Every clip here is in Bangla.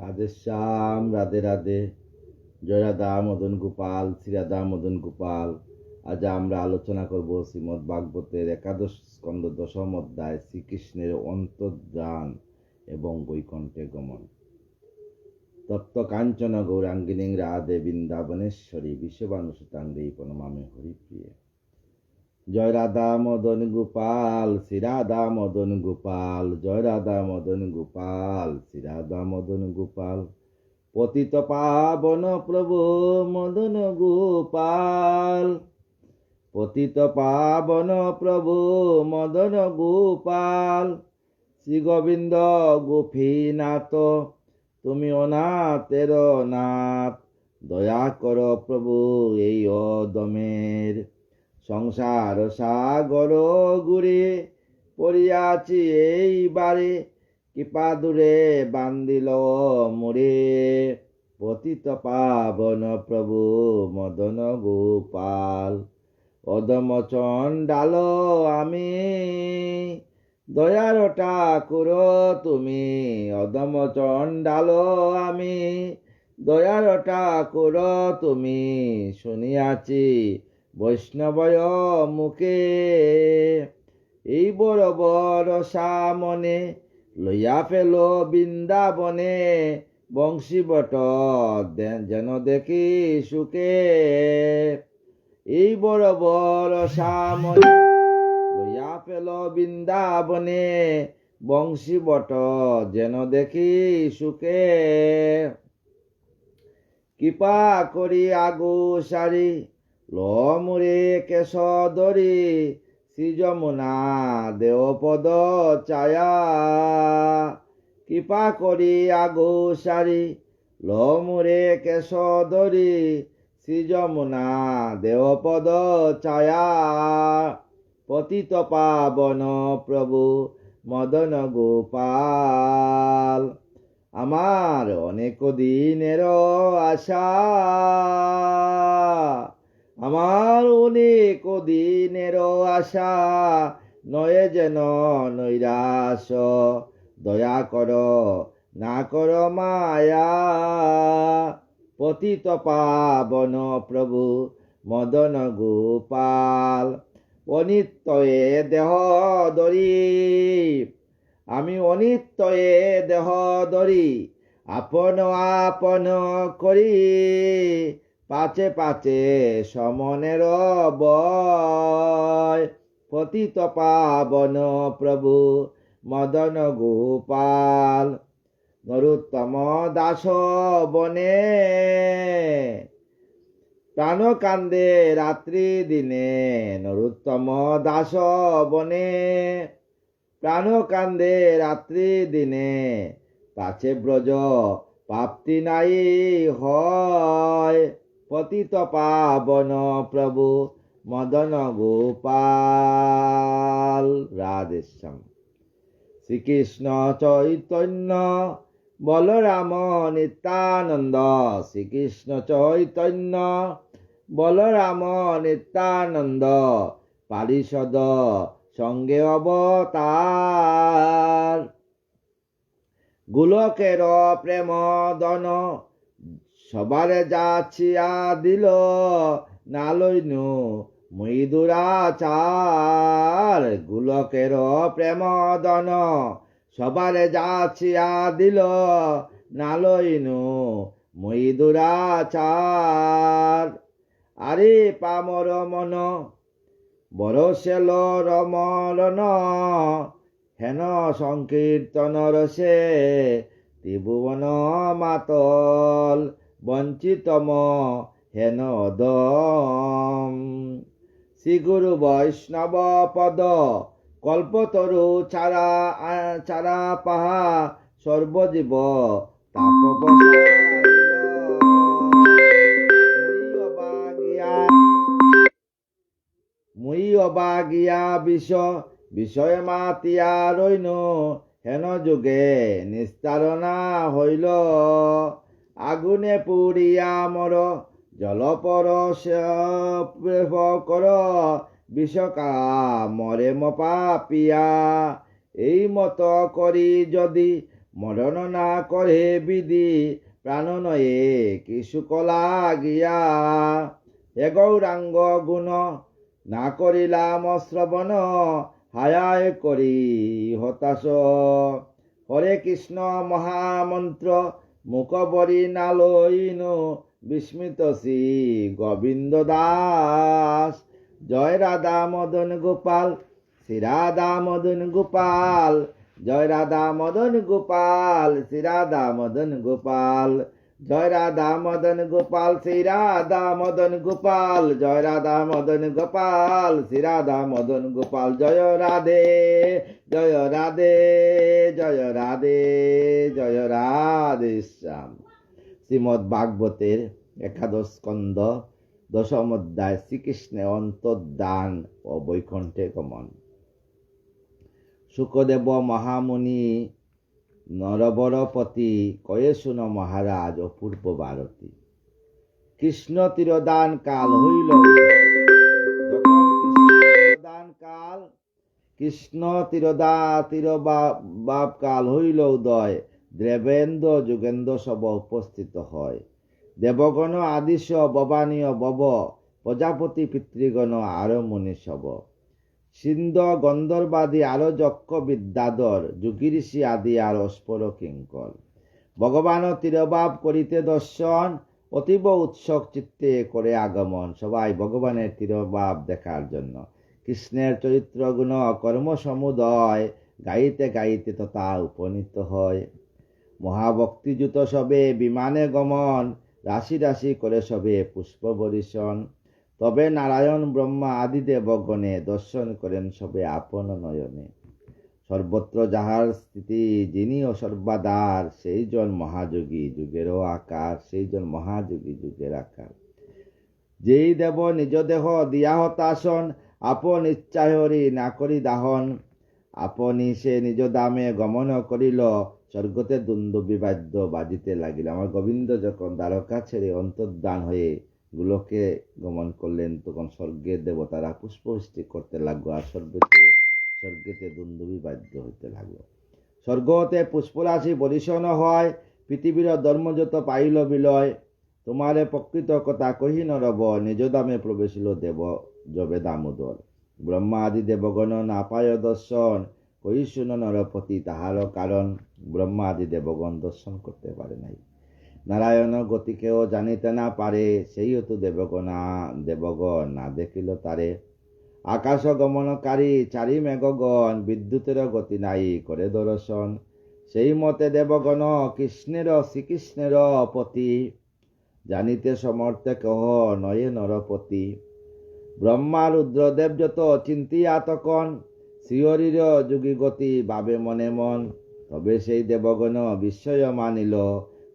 রাধেশ্যাম, রাধে রাধে। জয় রাধা মদন গোপাল, শ্রী রাধা মদন গোপাল। আজ আমরা আলোচনা করব শ্রীমদ্ ভাগবতের একাদশ স্কন্ধ দশম অধ্যায় শ্রীকৃষ্ণের অন্তর্ধান এবং বৈকুণ্ঠে গমন। তপ্ত কাঞ্চন গৌরাঙ্গিনী রাধে বৃন্দাবনেশ্বরী বিশ্ববানুসুতাঙ্গী প্রণমামি হরিপ্রিয়ে। জয় রাধা মদন গোপাল, শ্রী রাধা মদন গোপাল। জয় রাধা মদন গোপাল, শ্রী রাধা মদন গোপাল। পতিত পাবন প্রভু মদন গোপাল, পতিত পাবন প্রভু মদন গোপাল। শ্রী গোবিন্দ গোপীনাথ, তুমি অনাথের নাথ। দয়া কর প্রভু এই অদমের, সংসার সাগর গুরে পড়িয়াছি এইবারে। কৃপা দূরে বান্দিল মোরে, পতিত পাবন প্রভু মদন গোপাল। অদম চণ্ডাল আমি, দয়ার ঠাকুর তুমি। অদম চণ্ডাল আমি, দয়ার ঠাকুর তুমি। শুনিয়াছি বৈষ্ণবয় মুখে, এই বড় বড় সামনে লইয়া ফেল বৃন্দাবনে। বংশীবট যেন দেখি সুখে, এই বড় বড় সামনে লইয়া ফেল বৃন্দাবনে। বংশীবট যেন দেখি সুখে। কৃপা করি আগু সারি লমুরে কেশ ধরি। শ্রী যমুনা দেওপদ ছায়া, কৃপা করি আগু সারি লমুরে কেশ ধরি। শ্রী যমুনা দেওপদ ছায়া, পতিত পাবন প্রভু মদন গোপাল। আমার অনেক দিনের আশা, আমার অনেক দিনের আশা। নয় যেন নৈরাশ, দয়া কর না কর মায়া। পতিত পাবন প্রভু মদন গোপাল। অনিত্যয়ে দেহ ধরি, আমি অনিত্যয়ে দেহ ধরি। আপন আপন করি, পাচে পাচে সমনের বয়। পতিত পাবন প্রভু মদন গোপাল। নরোত্তম দাস বনে, প্রাণ কান্দে রাত্রি দিনে। নরোত্তম দাস বনে, প্রাণ কান্দে রাত্রি দিনে। পাছে ব্রজ প্রাপ্তি নাই হয়। পতিত পাবন প্রভু মদন গোপাল। রাধেশ্যাম। শ্রীকৃষ্ণ চৈতন্য বলরাম নিত্যানন্দ। শ্রীকৃষ্ণ চৈতন্য বলরাম নিত্যানন্দ। পারিষদ সঙ্গে অবতার। গোলকের প্রেম দন সবারে যাচিয়া দিল। নালইনু মুই দুরাচার। গোলকের প্রেম দন সবারে যাচিয়া দিল। নালইনু মুই দুরাচার। আরে পামর মন বরসেল রমরণ। হেন সংকীর্তন রসে ত্রিভুবন মাতল। বঞ্চিতম হেন দম। শ্রী গুরু বৈষ্ণব পদ কল্পতরু ছাড়া ছাড়া পাহা। সর্বজীব মুই অবাগিয়া বিষয় মাতিয়া রইনু। হেন যুগে নিস্তারণা হইল। আগুনে পুড়িয়া মর জলপর কর। বিষকা মরে মপা পিয়া। এই মত করি যদি মরণ না করে বিধি প্রাণ নয়ে কি শুকলা গিয়া। হে গৌরাঙ্গ গুণ না করিলাম শ্রবণ, হায়ায় করি হতাশ। হরে কৃষ্ণ মহামন্ত্র মুখ বরি নালইনু, বিস্মিত শ্রী গোবিন্দ দাস। জয় রাধা মদন গোপাল, শ্রী রাধা মদন গোপাল, জয় রাধা মদন গোপাল, শ্রী রাধা মদন গোপাল, জয় রাধা মদন গোপাল, শ্রী রাধা মদন গোপাল, জয় রাধা মদন গোপাল, শ্রী রাধা মদন গোপাল। জয় রাধে, জয় রাধে, জয় রাধে, জয় রাধে শ্যাম। শ্রীমদ্ ভাগবতের একাদশ স্কন্ধ দশম অধ্যায়, শ্রীকৃষ্ণের অন্তর্ধান ও বৈকুণ্ঠে গমন। শুকদেব মহামুনি নরবরপতি কয়ে শুন মহারাজ অপূর্ব ভারতী। কৃষ্ণ তিরোদান কাল হইল, যখন তিরোদান কাল, কৃষ্ণ তিরোবাব কাল হইল উদয়, দেবেন্দ্র যুগেন্দ্র সব উপস্থিত হয়। দেবগণ আদিশ ভবানীয় বব, প্রজাপতি পিতৃগণ আরো মুনি সব। সিন্ধ গন্ধর্বাদি আরো যক্ষ বিদ্যাধর, যোগী ঋষি আদি আর অস্পর কিঙ্কর। ভগবান তিরোভাব করিতে দর্শন, অতীব উৎসুক চিত্তে করে আগমন। সবাই ভগবানের তিরোভাব দেখার জন্য। কৃষ্ণের চরিত্র গুণ কর্ম সমুদয়, গাইতে গাইতে তথা উপনীত হয়। মহাভক্তিযুত সবে বিমানে গমন, রাশি রাশি করে সবে পুষ্প বরিশন। তবে নারায়ণ ব্রহ্মা আদি দেবগণে, দর্শন করেন সবে আপন নয়নে। সর্বত্র যাহার স্থিতি, যিনিও সর্বাধার, সেই জন মহাযোগী যুগেরও আকার, সেই জন মহাযোগী যুগের আকার। যেই দেব নিজ দেহ দিয়া হতাশন, আপন ইচ্ছায় হরি না করি দাহন। আপনি সে নিজ দামে গমন করিল, স্বর্গতে দুন্দুবি বাদ্য বাজিতে লাগিল। আমার গোবিন্দ যখন দ্বারকা ছেড়ে অন্তর্ধান হয়ে গুলোকে গমন করলেন, তখন স্বর্গের দেবতারা পুষ্পবৃষ্টি করতে লাগলো, আর স্বর্গেতে দুন্দুবি বাদ্য হইতে লাগলো। স্বর্গ হতে পুষ্পরাশি বরিশন হয়, পৃথিবীর ধর্মযত পাইল বিলয়। তোমারে প্রকৃত কথা কহি নরব, নিজ দামে প্রবেশিল দেব যবে দামোদর। ব্রহ্মা আদি দেবগণ না পায় দর্শন, কহি শুন নরপতি তাহার কারণ। ব্রহ্মা আদি দেবগণ দর্শন করতে পারে নাই। নারায়ণ গতিকেও জানিতে না পারে, সেই হেতু দেবগণ না দেখিল তারে। আকাশ গমনকারী চারি মেঘগণ, বিদ্যুতের গতি নাই করে দর্শন। সেই মতে দেবগণ কৃষ্ণের শ্রীকৃষ্ণের পতি, জানিতে সমর্থ কহ নয়ে নরপতি। ব্রহ্মা রুদ্রদেব যত চিন্তিয়া তখন, শ্রীহরির যোগী গতি ভাবে মনে মন। তবে সেই দেবগণ বিস্ময় মানিল,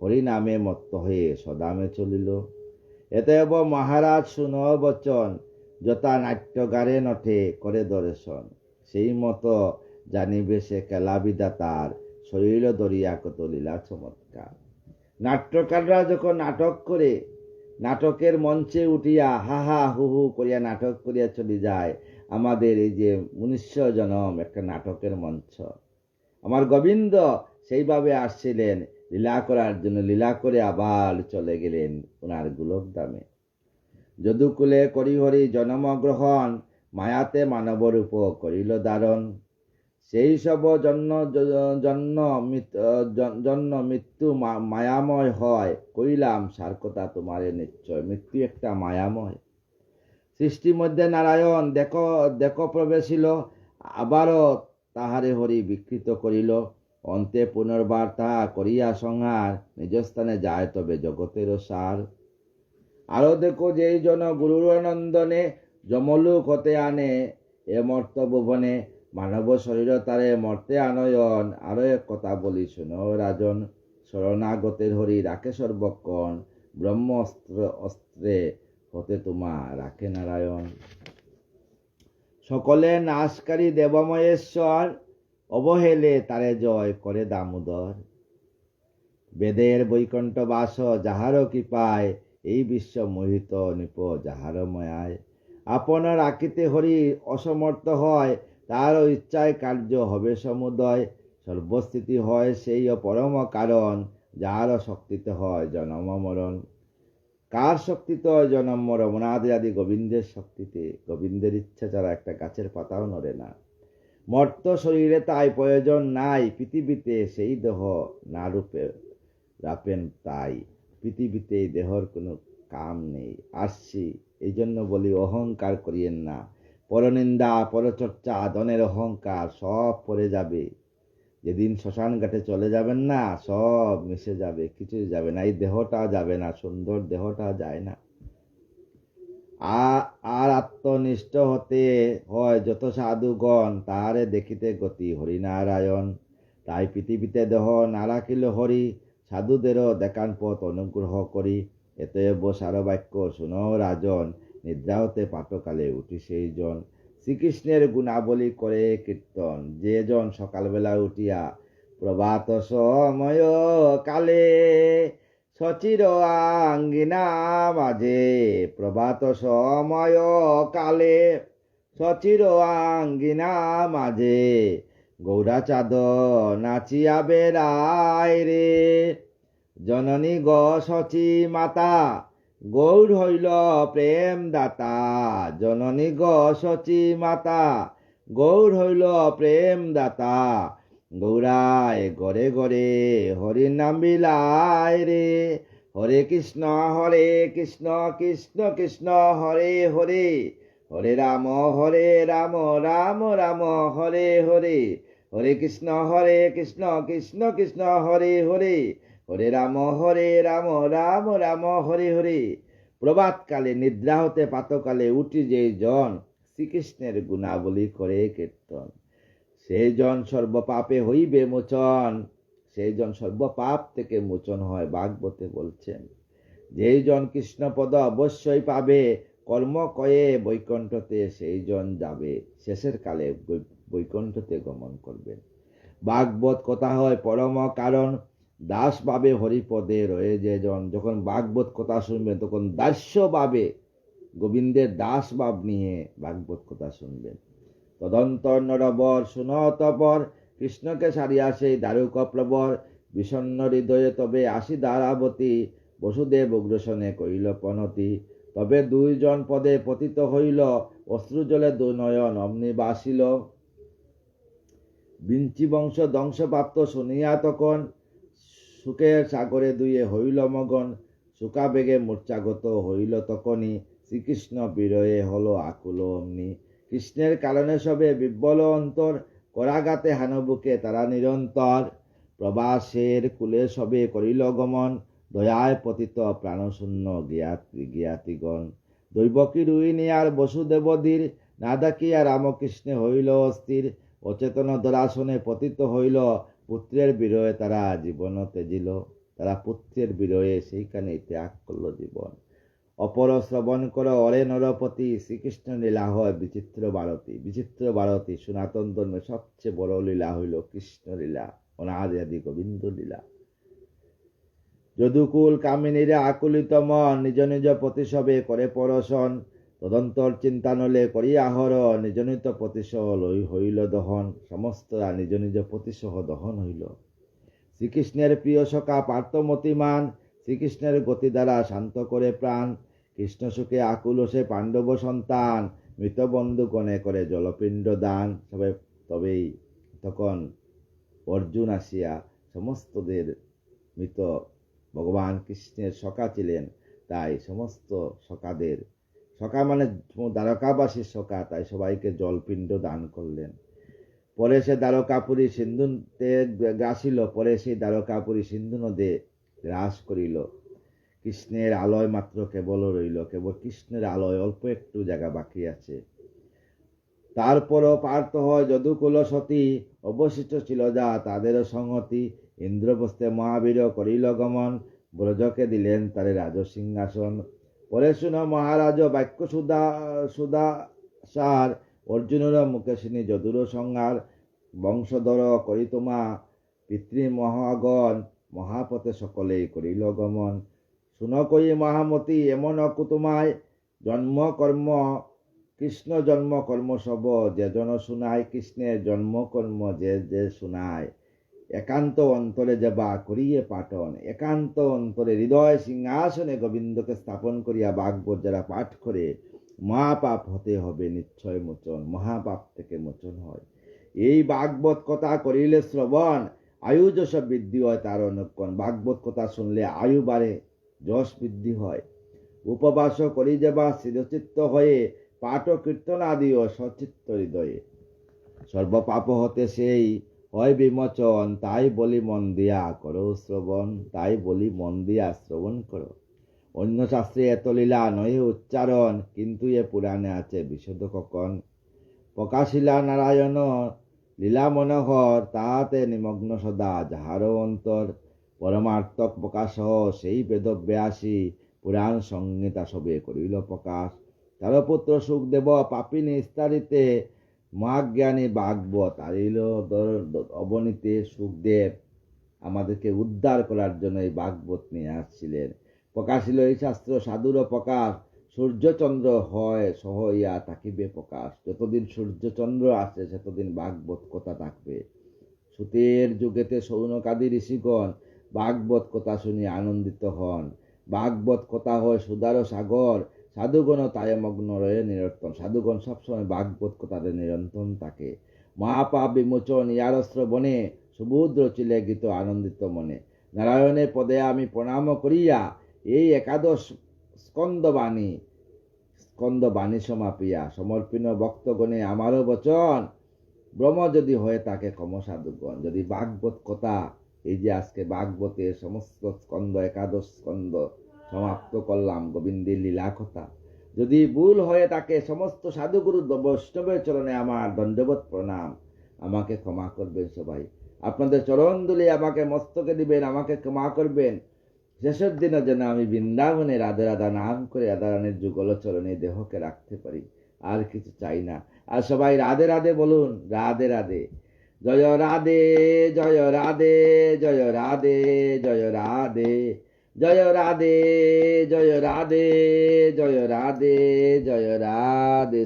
হরিনামে মত্ত হয়ে সদামে চলিল। এতএব মহারাজ শুন বচন, যথা নাট্যগারে নঠে করে দর্শন। সেই মতো জানিবে সে খেলা বিধাতার, শরীর দরিয়া কত লীলা চমৎকার। নাট্যকাররা যখন নাটক করে, নাটকের মঞ্চে উঠিয়া হা হা হু হু করিয়া নাটক করিয়া চলে যায়। আমাদের এই যে মনুষ্য জনম একটা নাটকের মঞ্চ, আমার গোবিন্দ সেইভাবে আসছিলেন লীলা করার জন্য। লীলা করে আবার চলে গেলেন ওনার গোলক ধামে। যদুকুলে করি হরি জন্মগ্রহণ, মায়াতে মানবরূপ করিল ধারণ। সেই সব জন্ম মৃত্যু মায়াময় হয়, কইলাম সার কথা তোমারে নিশ্চয়। মৃত্যু একটা মায়াময়। সৃষ্টির মধ্যে নারায়ণ দেখো প্রবেশিল, আবারও তাহারে হরি বিকৃত করিল। অন্তে পুনর্বার তাহা করিয়া সংহার, নিজ স্থানে যায় তবে জগতের সার। আরো দেখো যেই জন গুরুর নন্দনে, যমলোক হতে আনে এ মর্ত ভুবনে। মানব শরীর তারে মর্তে আনয়ন, আরো এক কথা বলি শুনো রাজন। শরণাগতের হরি রাখে সর্বক্ষণ, ব্রহ্ম অস্ত্রে হতে তোমা রাখে নারায়ণ। সকলে নাশকারী দেবমহেশ্বর, অবহেলে তারে জয় করে দামোদর। বেদের বৈকুণ্ঠ বাস যাহার কৃপায়, এই বিশ্ব মোহিত নিপ যাহার মায়ায়। আপন রাখিতে হরি অসমর্থ হয়, তার ইচ্ছায় কার্য হবে সমুদয়। সর্বস্থিতি হয় সেই পরম কারণ, যার শক্তিতে হয় জন্ম মরণ। কার শক্তিতে হয় জন্ম মরণ? অনাদি আদি গোবিন্দের শক্তিতে। গোবিন্দের ইচ্ছা ছাড়া একটা গাছের পাতাও নড়ে না। মর্ত শরীরে তাই প্রয়োজন নাই, পৃথিবীতে সেই দেহ না রূপে রাপেন তাই। পৃথিবীতে এই দেহর কোনো কাম নেই। আসছি এই জন্য বলি, অহংকার করিয়েন না। পরনিন্দা, পরচর্চা, ধনের অহংকার সব পড়ে যাবে। যেদিন শ্মশান ঘাটে চলে যাবেন না, সব মিশে যাবে, কিছুই যাবে না। এই দেহটা যাবে না, সুন্দর দেহটা যায় না। আর আত্মনিষ্ঠ হতে হয় যত সাধুগণ, তাহারে দেখিতে গতি হরিনারায়ণ। তাই পৃথিবীতে দেহ না রাখিল হরি, সাধুদেরও দেখান পথ অনুগ্রহ করি। এতএব সারবাক্য শুনো রাজন, নিদ্রা হতে প্রাতকালে উঠি সেই জন। শ্রীকৃষ্ণের গুণাবলী করে কীর্তন, যে জন সকালবেলা উঠিয়া প্রভাত সময় কালে সচির আঙ্গিনা মাঝে, প্রভাত সময় কালে সচির আঙ্গিনা মাঝে, গৌরাচাঁদ নাচিয়া বেড়ায় রে। জননী গ সচি মাতা, গৌর হইল প্রেম দাতা। জননী গ সচি মাতা, গৌর হইল প্রেম দাতা। গৌরায় গড়ে গড়ে হরি নাম বিলায় রে। হরে কৃষ্ণ কৃষ্ণ কৃষ্ণ হরে হরে, হরে রাম রাম রাম হরে হরে। হরে কৃষ্ণ কৃষ্ণ কৃষ্ণ হরে হরে, হরে রাম রাম রাম হরে হরে। প্রভাতকালে নিদ্রা হতে প্রাতকালে উঠি যে জন, শ্রীকৃষ্ণের গুণাবলী করে কীর্তন, সেই জন সর্বপাপে হইবে মোচন। সেই জন সর্বপাপ থেকে মোচন হয়, ভাগবতে বলছেন। যেই জন কৃষ্ণপদ অবশ্যই পাবে, কর্ম কয়ে বৈকুণ্ঠতে সেই জন যাবে। শেষের কালে বৈকুণ্ঠতে গমন করবেন। ভাগবত কথা হয় পরম কারণ, দাস পাবে হরিপদে রয়ে যে জন। যখন ভাগবত কথা শুনবেন তখন দাস্য পাবে, গোবিন্দের দাস ভাব নিয়ে ভাগবত কথা শুনবেন। তদন্তর নরবর শুনত পর, কৃষ্ণকে সারিয়া সেই দারুক প্রবর। বিষণ্ণ হৃদয়ে তবে আসি দ্বারাবতী, বসুদেব উগ্রসনে কইল পনতি। তবে দুইজন পদে পতিত হইল, অশ্রু জলে দুনয়ন অমনি বাসিল। বিঞ্চি বংশ ধ্বংসপ্রাপ্ত শুনিয়া তখন, সুখের সাগরে দুয়ে হইল মগন। সুকা বেগে মূর্ছাগত হইল তখনই, শ্রীকৃষ্ণ বিরয়ে হলো আকুল অমনি। কৃষ্ণের কারণে সবে বিব্বল অন্তর, করাগাতে হানবুকে তারা নিরন্তর। প্রবাসের কুলে সবে করিল গমন, দয়ায় পতিত প্রাণশূন্য জ্ঞাতিগণ। দৈবকী রুইনি আর বসুদেবধীর, না দেখিয়া রামকৃষ্ণে হইল অস্থির। অচেতন দরাসনে পতিত হইল, পুত্রের বিরহে তারা জীবন ত্যাজিল। তারা পুত্রের বিরহে সেইখানে ত্যাগ করল জীবন। অপর শ্রবণ কর অরে নরপতি, শ্রীকৃষ্ণ লীলা হয় বিচিত্র ভারতী। বিচিত্র ভারতী সনাতন ধর্মে সবচেয়ে বড় লীলা হইল কৃষ্ণ লীলা, অনাদি আদি গোবিন্দ লীলা। যদুকুল কামিনীরা আকুলিত মন, নিজ নিজ পতি সবে করে পরশন। তদন্তর চিন্তা নলে করিয়া হর, নিজ নিজ পতিসহ হইল দহন। সমস্তরা নিজ নিজ পতিসহ দহন হইল। শ্রীকৃষ্ণের প্রিয় সখা পার্থমতিমান, শ্রীকৃষ্ণের গতি দ্বারা শান্ত করে প্রাণ। কৃষ্ণ সুখে আকুল সে পাণ্ডব সন্তান, মৃত বন্ধু গণে করে জলপিণ্ড দান। তবেই তখন অর্জুন আসিয়া সমস্তদের মৃত ভগবান কৃষ্ণের সখা ছিলেন, তাই সমস্ত সখাদের, সখা মানে দ্বারকাবাসীর সখা, তাই সবাইকে জলপিণ্ড দান করলেন। পরে সে দ্বারকাপুরী সিন্ধুতে গ্রাসিল, পরে সেই দ্বারকাপুরী সিন্ধু নদে গ্রাস করিল। কৃষ্ণের আলয় মাত্র কেবল রইল, কেবল কৃষ্ণের আলয় অল্প একটু জায়গা বাকি আছে। তারপরও পার্থ হয় যদুকুল সতী, অবশিষ্ট ছিল যা তাদেরও সংহতি। ইন্দ্রপ্রস্থে মহাবীর করিল গমন, ব্রজকে দিলেন তারে রাজসিংহাসন। পরে শুনো মহারাজ বাক্য সুদাসার, অর্জুনের মুখে শুনি যদুর সংহার। বংশধর করি তোমা পিতৃমহাগণ, মহাপথে সকলেই করিল গমন। শুন কই মহামতি এমন কুতুমায়, জন্ম কর্ম কৃষ্ণ জন্ম কর্ম সব যে জন শুনায়। কৃষ্ণের জন্ম কর্ম যে যে শুনায়, একান্ত অন্তরে যাবা করিয়ে পাঠন, একান্ত অন্তরে হৃদয় সিংহাসনে গোবিন্দকে স্থাপন করিয়া ভাগবত যারা পাঠ করে, মহাপাপ হতে হবে নিশ্চয় মোচন, মহাপাপ থেকে মোচন হয়। এই ভাগবত কথা করিলে শ্রবণ, আয়ু যশ বৃদ্ধি হয় তার অনুক্ষণ। ভাগবত কথা শুনলে আয়ু বাড়ে, যশ বৃদ্ধি হয়। উপবাস করি যাবা স্থিরচিত্ত হয়ে, পাঠ কীর্তন আদিও সচিত্ত হৃদয়ে। সর্বপাপ হতে সেই হয় বিমোচন, তাই বলি মন দিয়া করো শ্রবণ, তাই বলি মন দিয়া শ্রবণ করো। অন্য শাস্ত্রে এত লীলা নহে উচ্চারণ, কিন্তু এ পুরাণে আছে বিশদ কখন। প্রকাশিলা নারায়ণ লীলা মনোহর, তাহাতে নিমগ্ন সদা যাহার অন্তর। পরমার্থক প্রকাশ সেই বেদব্যাসী, পুরাণ সংহিতা সবে করিল প্রকাশ। তার পুত্র সুখদেব পাপী নিস্তারিতে, মহাজ্ঞানী ভাগবত আরিল অবনীতে। সুখদেব আমাদেরকে উদ্ধার করার জন্য এই ভাগবত নিয়ে আসছিলেন। প্রকাশিল এই শাস্ত্র সাধুর প্রকাশ, সূর্যচন্দ্র হয় সহইয়া থাকিবে প্রকাশ। যতদিন সূর্যচন্দ্র আসে সেতদিন ভাগবত কথা থাকবে। সুতের যুগেতে সৌনকাদি ঋষিগণ ভাগবত কথা শুনিয়া আনন্দিত হন। ভাগবত কথা হয় সুদার সাগর, সাধুগণ তায়ে মগ্ন রয়ে নিরন্তন। সাধুগণ সবসময় ভাগবত কথাতে নিরন্তন থাকে। মহাপাপ বিমোচন ইয়ার শ্রবণে, সুবুদ্র চিলে গীত আনন্দিত মনে। নারায়ণের পদে আমি প্রণাম করিয়া, এই একাদশ স্কন্দবাণী সমাপিয়া, সমর্পিত ভক্তগণে আমারও বচন, ব্রহ্ম যদি হয়ে থাকে ক্ষম সাধুগণ। যদি ভাগবত কথা, এই যে আজকে ভাগবতের সমস্ত স্কন্দ, একাদশ স্কন্দ সমাপ্ত করলাম গোবিন্দের লীলা কথা, যদি ভুল হয়ে থাকে সমস্ত সাধুগুরু বৈষ্ণবের চরণে আমার দণ্ডবত প্রণাম। আমাকে ক্ষমা করবেন সবাই, আপনাদের চরণ দুলে আমাকে মস্তকে দিবেন, আমাকে ক্ষমা করবেন। শেষের দিনে যেন আমি বৃন্দাবনে রাধে রাধা নাম করে রাধারানীর যুগল চরণে দেহকে রাখতে পারি, আর কিছু চাই না। আর সবাই রাধে রাধে বলুন, রাধে রাধে। জয় রাধে জয় রাধে জয় রাধে জয় রাধে জয় রাধে জয় রাধে জয় রাধে জয় রাধে।